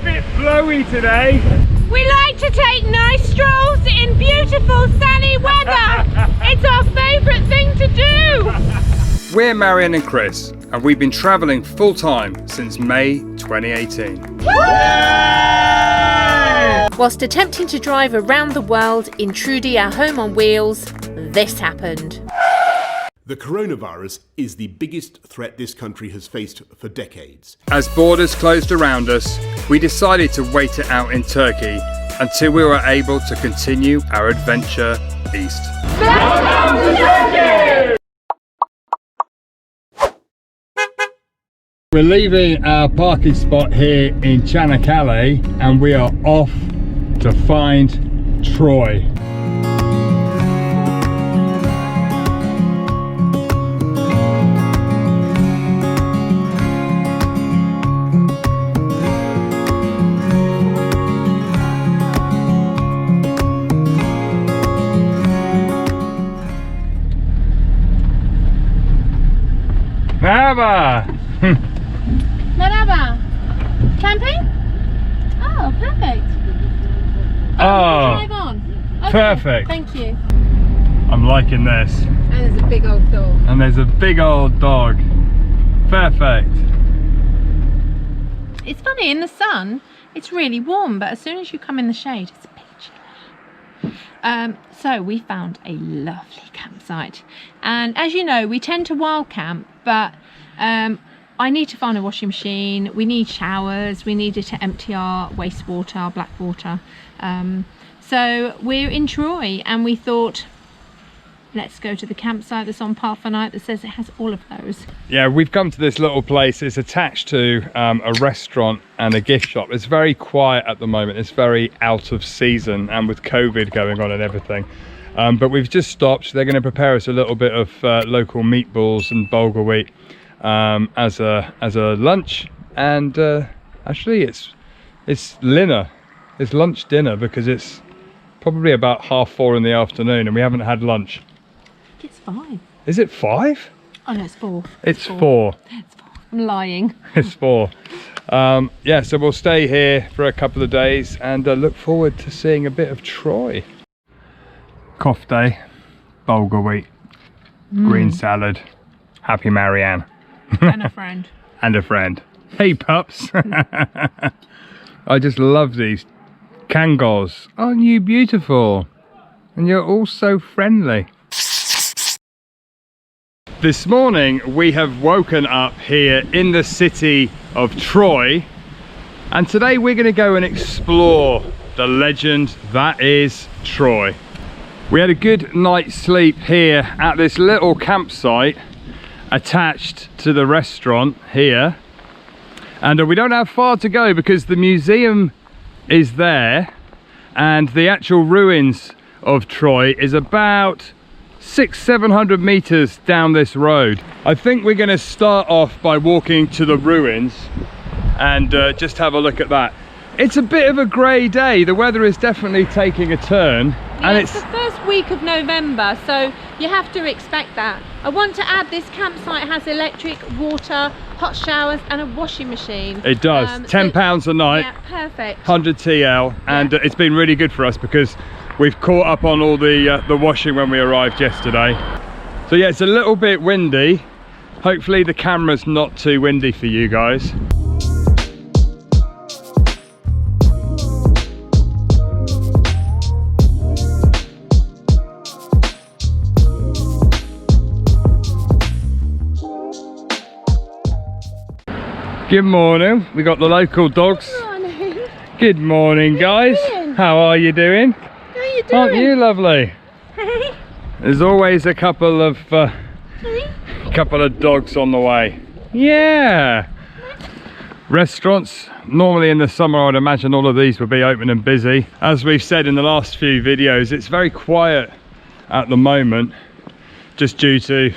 bit flowy today. We like to take nice strolls in beautiful sunny weather. It's our favourite thing to do. We're Marianne and Chris, and we've been travelling full time since May 2018. Whilst attempting to drive around the world in Trudy, our home on wheels, this happened. The coronavirus is the biggest threat this country has faced for decades. As borders closed around us, we decided to wait it out in Turkey until we were able to continue our adventure east. Welcome to Turkey! We're leaving our parking spot here in Çanakkale and we are off to find Troy. Merhaba. Merhaba. Camping? Oh, perfect. Oh, drive on. Okay, perfect. Thank you. I'm liking this. And there's a big old dog. And there's a big old dog. Perfect. It's funny, in the sun, it's really warm, but as soon as you come in the shade, it's a bit chilly. So we found a lovely campsite. And as you know, we tend to wild camp, but I need to find a washing machine, we need showers, we needed to empty our wastewater, our black water. So we're in Troy and we thought, let's go to the campsite that's on Parfenite that says it has all of those. Yeah, we've come to this little place. It's attached to a restaurant and a gift shop. It's very quiet at the moment. It's very out of season and with COVID going on and everything. But we've just stopped. They're going to prepare us a little bit of local meatballs and bulgur wheat as a lunch. And actually it's dinner. It's lunch dinner because it's probably about 4:30 in the afternoon and we haven't had lunch. It's 5. Is it 5? Oh no, it's 4. It's 4. It's 4. I'm lying. It's 4. Yeah, so we'll stay here for a couple of days and look forward to seeing a bit of Troy. Kofte, bulgur wheat, green salad, happy Marianne. And a friend. And a friend. Hey pups. I just love these kangos. Aren't you beautiful? And you're all so friendly. This morning we have woken up here in the city of Troy, and today we're going to go and explore the legend that is Troy. We had a good night's sleep here at this little campsite attached to the restaurant here, and we don't have far to go because the museum is there and the actual ruins of Troy is about 600-700 meters down this road. I think we're going to start off by walking to the ruins and just have a look at that. It's a bit of a grey day. The weather is definitely taking a turn. Yeah, and it's the first week of November, so you have to expect that. I want to add this campsite has electric, water, hot showers and a washing machine. It does. £10 a night. Yeah, perfect. 100 TL, and it's been really good for us because we've caught up on all the washing when we arrived yesterday. So yeah, it's a little bit windy. Hopefully the camera's not too windy for you guys. Good morning. We got the local dogs. Good morning. Good morning, guys. How are you doing? How are you doing? Aren't you lovely? Hey. There's always a couple of dogs on the way. Yeah. Restaurants, normally in the summer I'd imagine all of these would be open and busy. As we've said in the last few videos, it's very quiet at the moment just due to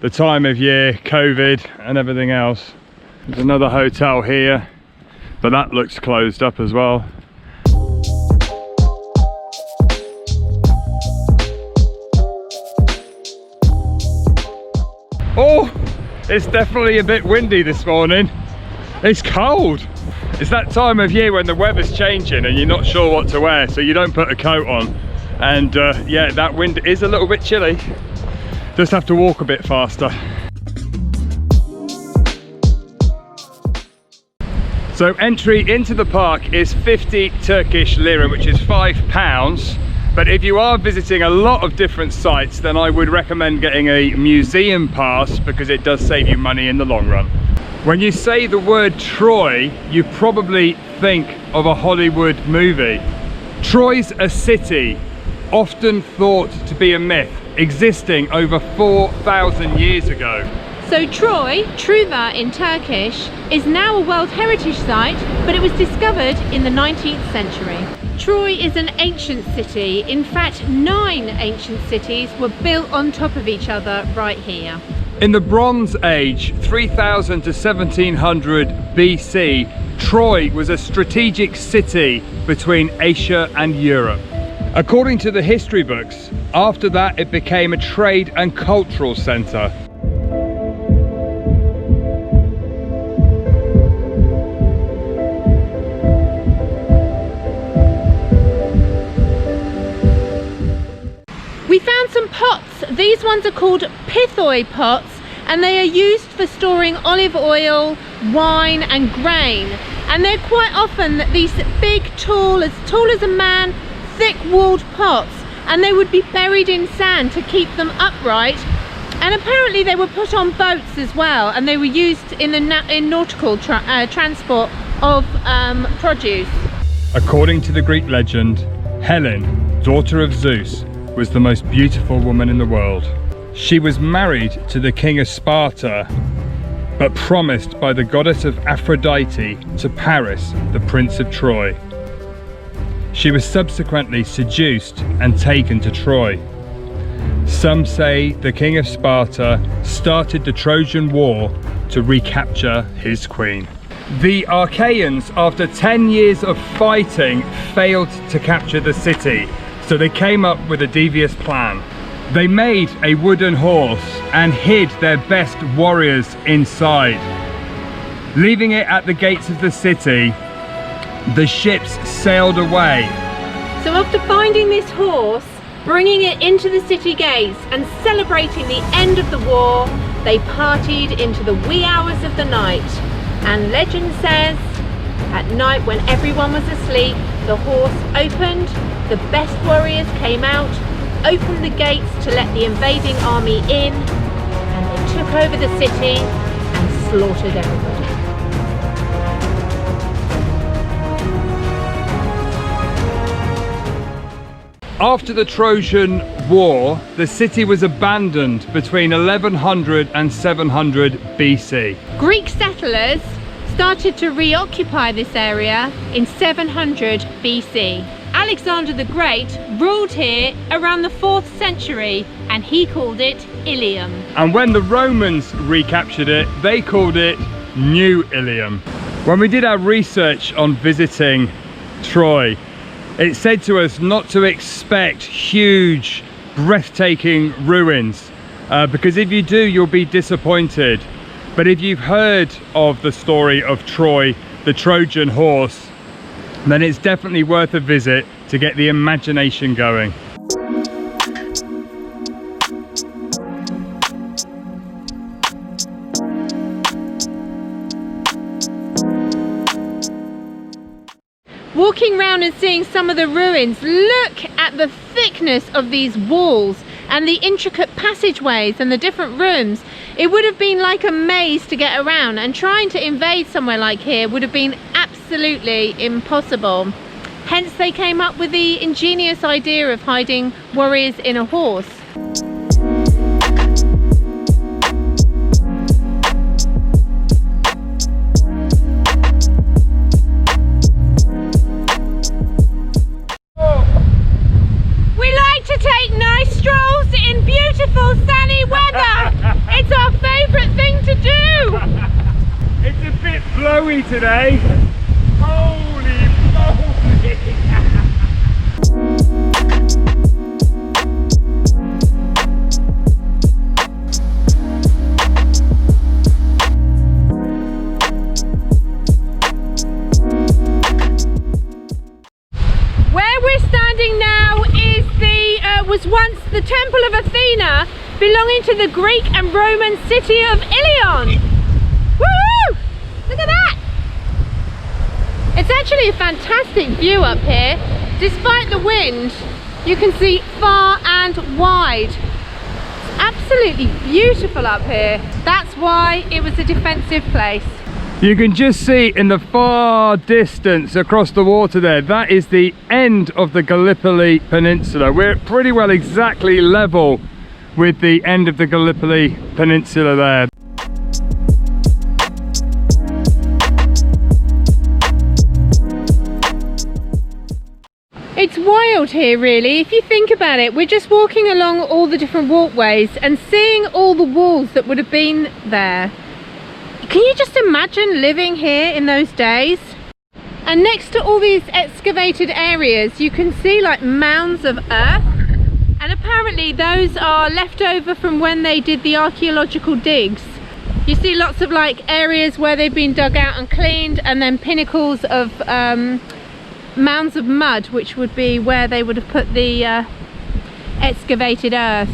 the time of year, COVID and everything else. There's another hotel here, but that looks closed up as well. Oh, it's definitely a bit windy this morning. It's cold. It's that time of year when the weather's changing and you're not sure what to wear, so you don't put a coat on. And yeah, that wind is a little bit chilly. Just have to walk a bit faster. So entry into the park is 50 Turkish lira, which is £5. But if you are visiting a lot of different sites, then I would recommend getting a museum pass because it does save you money in the long run. When you say the word Troy, you probably think of a Hollywood movie. Troy's a city, often thought to be a myth, existing over 4,000 years ago. So Troy, Truva in Turkish, is now a World Heritage Site, but it was discovered in the 19th century. Troy is an ancient city. In fact, 9 ancient cities were built on top of each other right here. In the Bronze Age, 3000 to 1700 BC, Troy was a strategic city between Asia and Europe. According to the history books, after that it became a trade and cultural centre. We found some pots. These ones are called pithoi pots, and they are used for storing olive oil, wine and grain. And they're quite often these big, tall as a man, thick-walled pots, and they would be buried in sand to keep them upright. And apparently they were put on boats as well, and they were used in the nautical transport of produce. According to the Greek legend, Helen, daughter of Zeus, was the most beautiful woman in the world. She was married to the king of Sparta, but promised by the goddess of Aphrodite to Paris, the prince of Troy. She was subsequently seduced and taken to Troy. Some say the king of Sparta started the Trojan War to recapture his queen. The Achaeans, after 10 years of fighting, failed to capture the city. So they came up with a devious plan. They made a wooden horse and hid their best warriors inside. Leaving it at the gates of the city, the ships sailed away. So after finding this horse, bringing it into the city gates and celebrating the end of the war, they partied into the wee hours of the night. And legend says, at night when everyone was asleep, the horse opened, the best warriors came out, opened the gates to let the invading army in, and they took over the city and slaughtered everybody. After the Trojan War, the city was abandoned between 1100 and 700 BC. Greek settlers started to reoccupy this area in 700 BC. Alexander the Great ruled here around the 4th century, and he called it Ilium. And when the Romans recaptured it, they called it New Ilium. When we did our research on visiting Troy, it said to us not to expect huge, breathtaking ruins, because if you do, you'll be disappointed. But if you've heard of the story of Troy, the Trojan horse, then it's definitely worth a visit to get the imagination going. Walking around and seeing some of the ruins, look at the thickness of these walls and the intricate passageways and the different rooms. It would have been like a maze to get around, and trying to invade somewhere like here would have been absolutely impossible. Hence they came up with the ingenious idea of hiding warriors in a horse. We like to take nice strolls in beautiful sunny weather. It's our favourite thing to do. It's a bit blowy today. Holy moly! was once the temple of Athena, belonging to the Greek and Roman city of Ilion. Woo! Look at that! It's actually a fantastic view up here. Despite the wind, you can see far and wide. It's absolutely beautiful up here. That's why it was a defensive place. You can just see in the far distance across the water there, that is the end of the Gallipoli Peninsula. We're pretty well exactly level with the end of the Gallipoli Peninsula there. It's wild here really, if you think about it. We're just walking along all the different walkways and seeing all the walls that would have been there. Can you just imagine living here in those days? And next to all these excavated areas, you can see like mounds of earth. And apparently those are left over from when they did the archaeological digs. You see lots of like areas where they've been dug out and cleaned, and then pinnacles of mounds of mud, which would be where they would have put the excavated earth.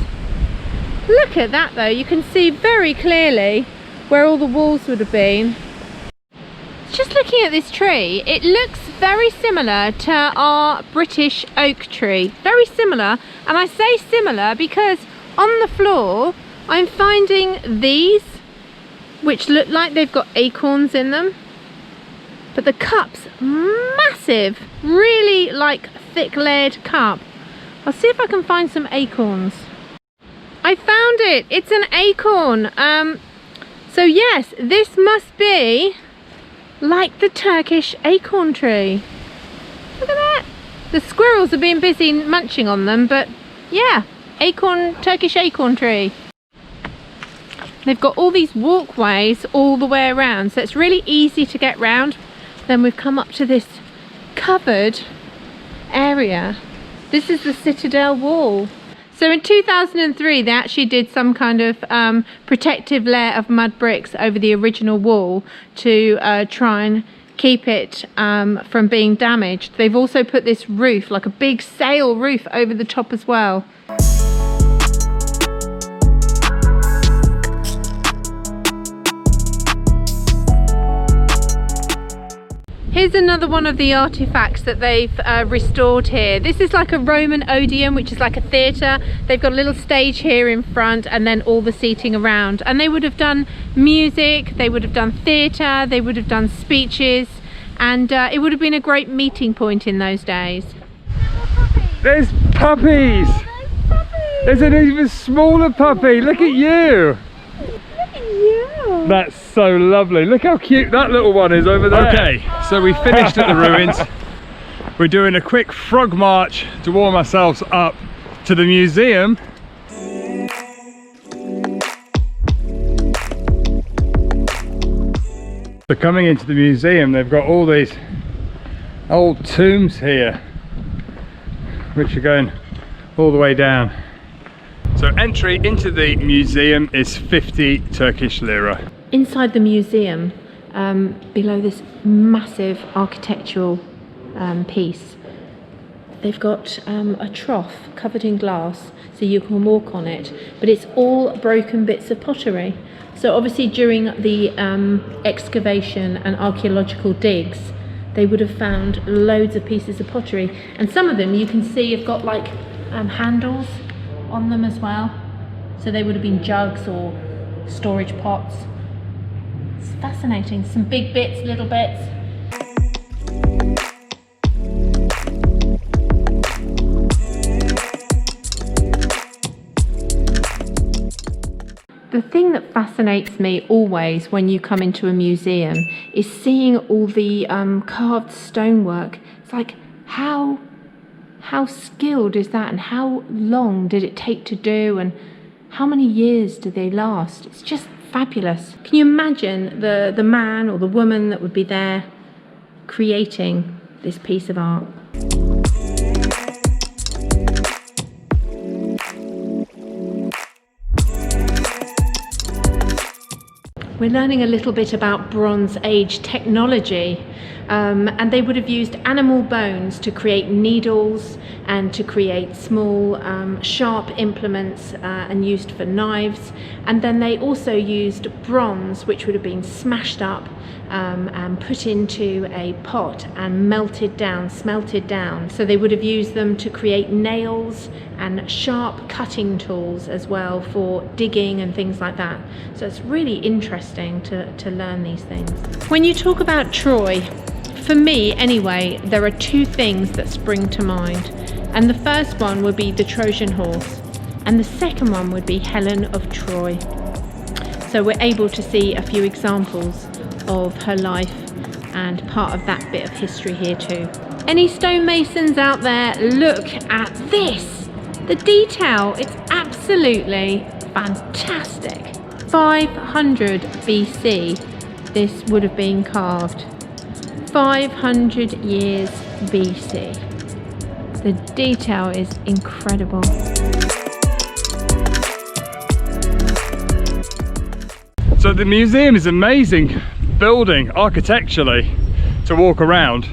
Look at that though, you can see very clearly where all the walls would have been. Just looking at this tree, it looks very similar to our British oak tree. Very similar, and I say similar because on the floor I'm finding these which look like they've got acorns in them. But the cup's massive, really like thick layered cup. I'll see if I can find some acorns. I found it, it's an acorn. So yes, this must be like the Turkish acorn tree. Look at that. The squirrels have been busy munching on them, but yeah, acorn, Turkish acorn tree. They've got all these walkways all the way around, so it's really easy to get round. Then we've come up to this covered area. This is the Citadel wall. So in 2003 they actually did some kind of protective layer of mud bricks over the original wall to try and keep it from being damaged. They've also put this roof, like a big sail roof, over the top as well. Here's another one of the artifacts that they've restored here. This is like a Roman Odeum, which is like a theatre. They've got a little stage here in front and then all the seating around. And they would have done music, they would have done theatre, they would have done speeches, and it would have been a great meeting point in those days. There's puppies! There's an even smaller puppy, look at you! That's so lovely. Look how cute that little one is over there. Okay, so we finished at the ruins. We're doing a quick frog march to warm ourselves up to the museum. So coming into the museum, they've got all these old tombs here, which are going all the way down. So entry into the museum is 50 Turkish lira. Inside the museum, below this massive architectural piece, they've got a trough covered in glass so you can walk on it, but it's all broken bits of pottery. So obviously during the excavation and archaeological digs, they would have found loads of pieces of pottery, and some of them you can see have got like handles on them as well, so they would have been jugs or storage pots. It's fascinating. Some big bits, little bits. The thing that fascinates me always when you come into a museum is seeing all the carved stonework. It's like, how skilled is that, and how long did it take to do, and how many years did they last? It's just fabulous. Can you imagine the man or the woman that would be there creating this piece of art? We're learning a little bit about Bronze Age technology. And they would have used animal bones to create needles and to create small sharp implements and used for knives. And then they also used bronze, which would have been smashed up and put into a pot and melted down, smelted down. So they would have used them to create nails and sharp cutting tools as well for digging and things like that. So it's really interesting to learn these things. When you talk about Troy, for me anyway, there are two things that spring to mind. And the first one would be the Trojan horse, and the second one would be Helen of Troy. So we're able to see a few examples of her life and part of that bit of history here too. Any stonemasons out there, look at this! The detail, it's absolutely fantastic. 500 BC this would have been carved. 500 years BC. The detail is incredible. So the museum is amazing building architecturally to walk around.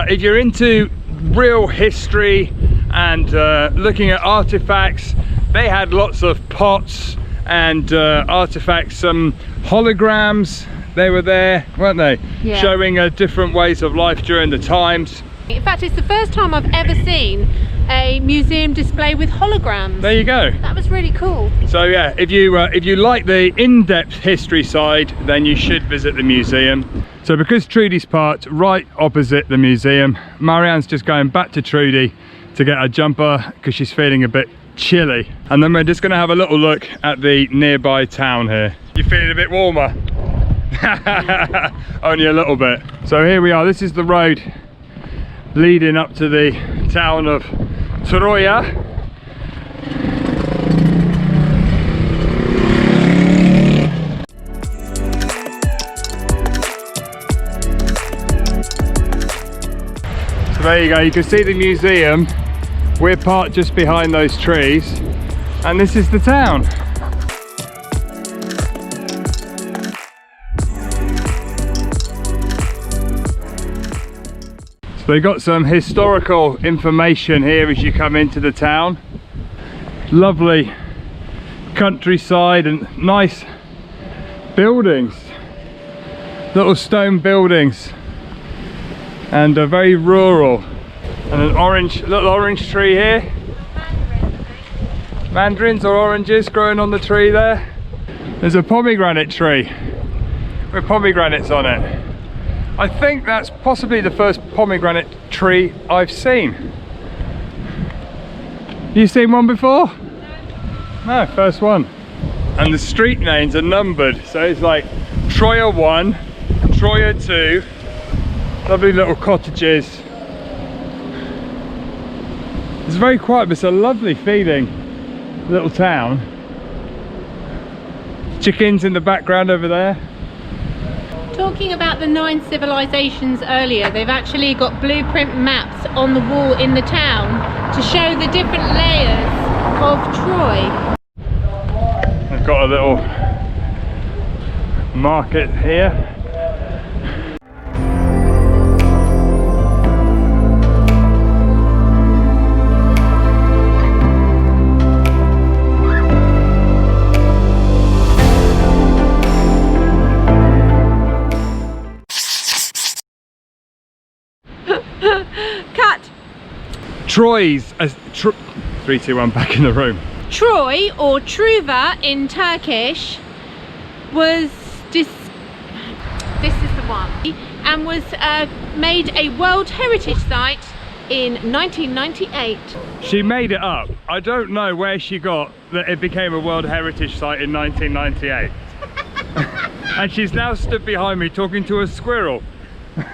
If you're into real history and looking at artifacts, they had lots of pots and artifacts, some holograms, they were there, weren't they? Yeah. Showing different ways of life during the times. In fact, it's the first time I've ever seen a museum display with holograms. There you go. That was really cool. So yeah, if you like the in-depth history side, then you should visit the museum. So because Trudy's parked right opposite the museum, Marianne's just going back to Trudy to get her jumper because she's feeling a bit chilly. And then we're just going to have a little look at the nearby town here. You feeling a bit warmer? Only a little bit. So here we are, this is the road leading up to the town of Troia. So there you go, you can see the museum. We're parked just behind those trees and this is the town. So they got some historical information here as you come into the town. Lovely countryside and nice buildings, little stone buildings, and very rural. And an little orange tree here. Mandarins or oranges growing on the tree there. There's a pomegranate tree with pomegranates on it. I think that's possibly the first pomegranate tree I've seen. You seen one before? No, first one. And the street names are numbered, so it's like Troia 1, Troia 2, lovely little cottages. It's very quiet, but it's a lovely feeling little town. Chickens in the background over there. Talking about the 9 civilizations earlier, they've actually got blueprint maps on the wall in the town to show the different layers of Troy. They've got a little market here. Cut! Troy's 3, 2, 1, back in the room. Troy, or Truva in Turkish, was this is the one, and was made a World Heritage Site in 1998. She made it up. I don't know where she got that it became a World Heritage Site in 1998. And she's now stood behind me talking to a squirrel. I'm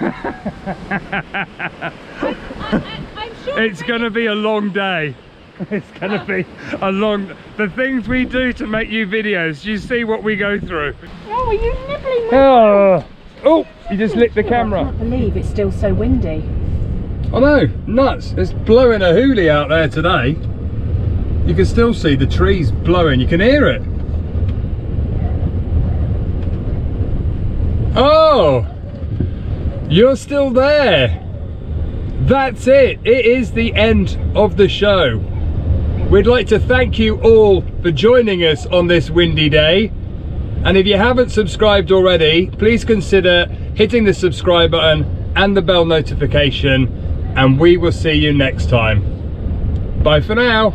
sure it's gonna be a long day. It's gonna be a long... The things we do to make you videos, you see what we go through. Oh, are you nibbling? Oh, you just licked the camera. I can't believe it's still so windy. I know, nuts. It's blowing a hoolie out there today. You can still see the trees blowing, you can hear it. Oh! You're still there. That's it. It is the end of the show. We'd like to thank you all for joining us on this windy day. And if you haven't subscribed already, please consider hitting the subscribe button and the bell notification, and we will see you next time. Bye for now.